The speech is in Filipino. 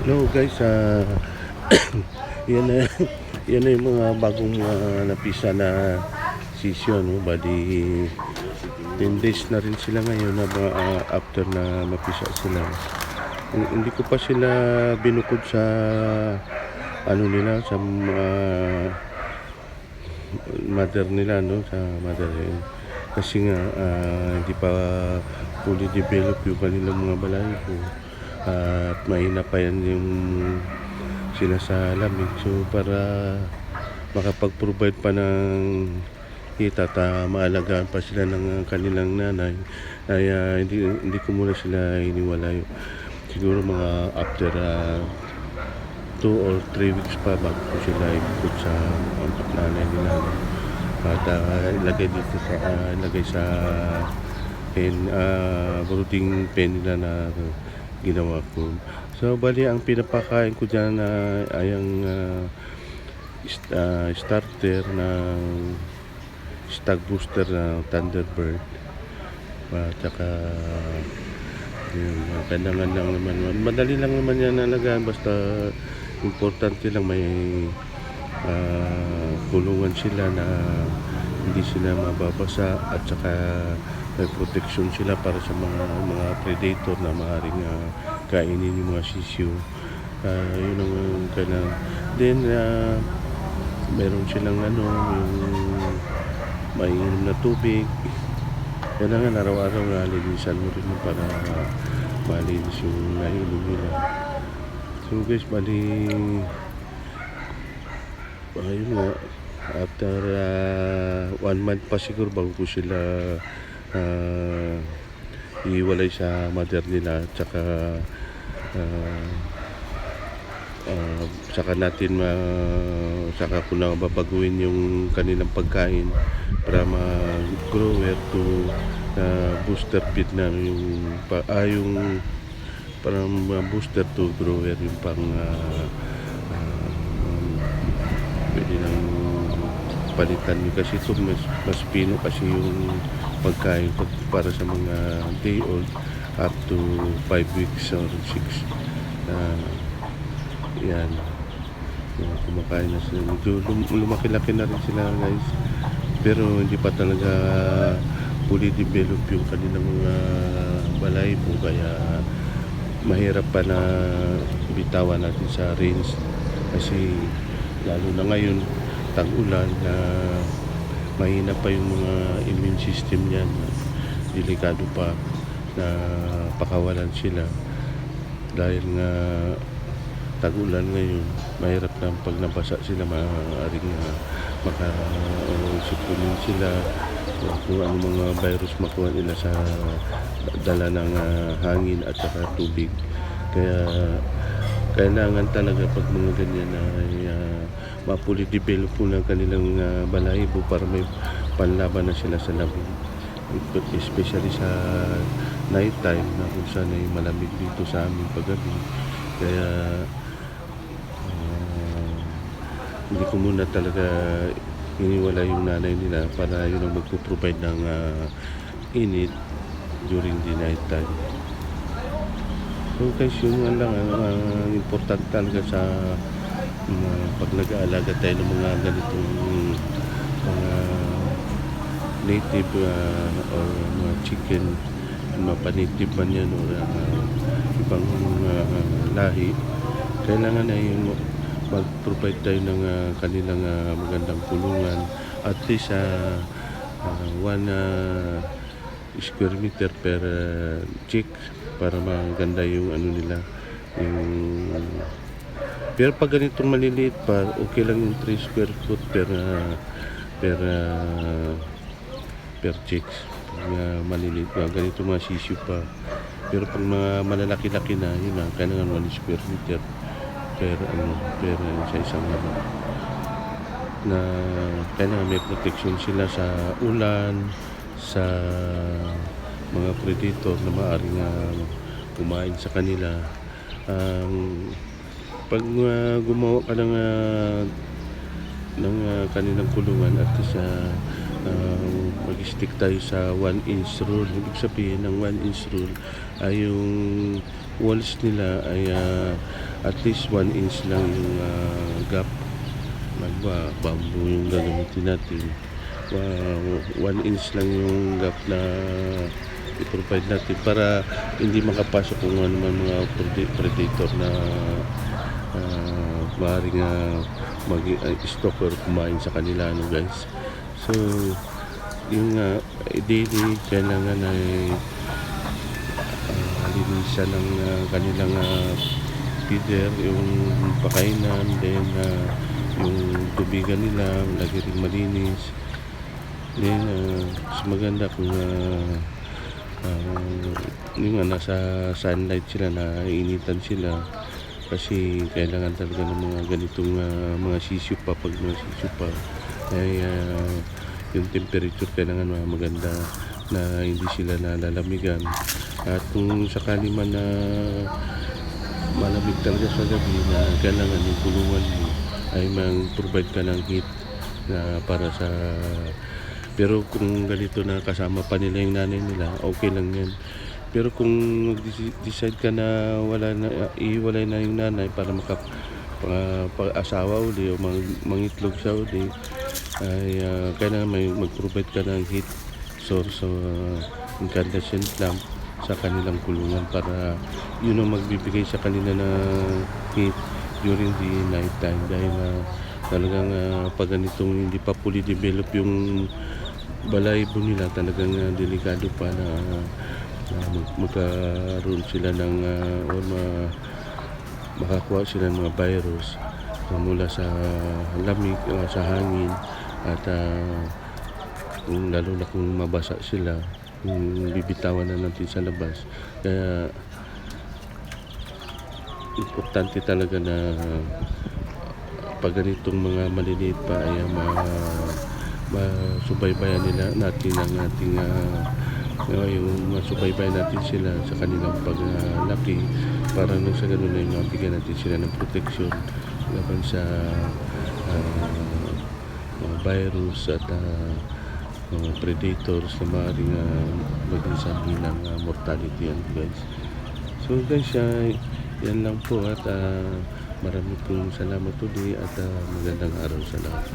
Hello guys, yan na, yan na yung mga bagong napisa na session, no? Bali 10 days na rin sila ngayon na after na mapisa sila. Hindi ko pa sila binukod sa ano nila, sa mother nila, no? Sa mother kasi nga hindi pa fully develop yung kanilang mga balahibo at mahina pa yan yung sila sa lamig. So para makapag-provide pa ng kita at maalagaan pa sila ng kanilang nanay ay hindi ko muna sila iniwalay. Siguro mga after 2 or 3 weeks pa bago ko sila ikot sa nanay nila, no? At ilagay sa pen, brooding pen nila na ginawa ko. So bali ang pinapakain ko dyan ay ang starter ng stag booster na Thunderbird, at saka kailangan lang naman, madali lang naman yan nalagaan, basta importante lang may kulungan sila na hindi sila mababasa, at saka may protection sila para sa mga predator na maaaring kainin yung mga sisiyo. Yun ang kailangan. Then meron silang yung mainom na tubig. Kailangan araw-araw na linisan mo rin para malinis yung nainom nila. So guys, bali ayun nga, after 1 month pa siguro bago ko sila iwalay sa mother nila, saka natin saka ko na babaguhin yung kanilang pagkain para mag-grower to booster feed na yung parang booster to grower, yung pang pwede nang palitan nyo kasi ito mas pino kasi yung pagkain para sa mga day old up to 5 weeks or 6. Yan, kumakain na sila. Lumaki-laki na rin sila guys, pero hindi pa talaga fully develop yung kanilang mga balahibo, kaya mahirap pa na bitawan natin sa range kasi lalo na ngayon tag-ulan na mahina pa yung mga immune system niyan, delikado pa na pakawalan sila dahil nga tag-ulan ngayon. Mahirap na pag nabasa sila, maaaring makasukunin sila kung ano mga virus makuha nila sa dala ng hangin at saka tubig. Kaya kailangan talaga pag mga ganyan ay mapuli develop po ng kanilang balahibo para may panlaban na sila sa lamig, especially sa night time na kung saan ay malamig dito sa amin paggabi. Kaya hindi ko muna talaga iniwala yung nanay nila para yun ang magpo-provide ng init during the night time. So guys, yun lang ang important talaga sa pag nag-aalaga tayo ng mga ganitong mga native or mga chicken, mapanative man yan o ibang lahi. Kailangan ay mag-provide tayo ng kanilang magandang kulungan, at least 1 square meter per chick para maganda yung ano nila, pero pag ganitong maliliit pa, okay lang yung 3 square foot per chicks. Maliliit pa, ganito mga sisyo pa. Pero pag mga malalaki-laki na, yun na, kailangan 1 square meter per sa isang na kailangan may protection sila sa ulan, sa mga predator na maaaring kumain sa kanila. Pag gumawa ka ng kanilang kulungan, at least mag-stick tayo sa 1 inch rule. Ibig sabihin ng 1 inch rule ay yung walls nila ay at least 1 inch lang yung gap. Bamboo yung gagamitin natin. 1 inch lang yung gap na i-provide natin para hindi makapasok kung ano man mga predator na maaaring stalker kumain sa kanila, no guys. So yung daily kailangan ay linisan ng kanilang feeder, yung pakainan, then yung tubigan nila lagi rin malinis. Then mas maganda kung yung nasa sunlight sila, nainitan sila, kasi kailangan talaga ng mga ganitong mga sisyo pa. Pag mga sisyo pa ay yung temperature kailangan maganda, na hindi sila nalalamigan. At kung sakali man na malamig talaga sa gabi, na kailangan yung kulungan mo ay mag-provide ka ng heat na para sa... Pero kung ganito na kasama pa nila yung nanay nila, okay lang yan. Pero kung decide ka na iwalay na yung nanay para pag-asawa uli o mangitlog siya uli, ay kailangan mag-provide ka ng heat source, incandescent lamp sa kanilang kulungan, para yun ang magbibigay sa kanila na heat during the night time. Dahil talagang pag ganitong hindi pa fully develop yung balahibo nila, talagang delikado pa na magkaroon sila ng makakuha sila ng mga virus mula sa lamig, sa hangin, at lalo na kung mabasa sila, bibitawan na natin sa labas. Kaya importante talaga na pag ganitong mga maliliit pa ay masubaybayan natin ang ating yung masubaybayan natin sila sa kanilang paglaki, para nang sa ganun ay mabigyan natin sila ng protection laban sa virus at mga predators na maaaring maging sanhi ng mortality yan, guys. So guys, yan lang po, at marami pong salamat ulit, at magandang araw sa lahat.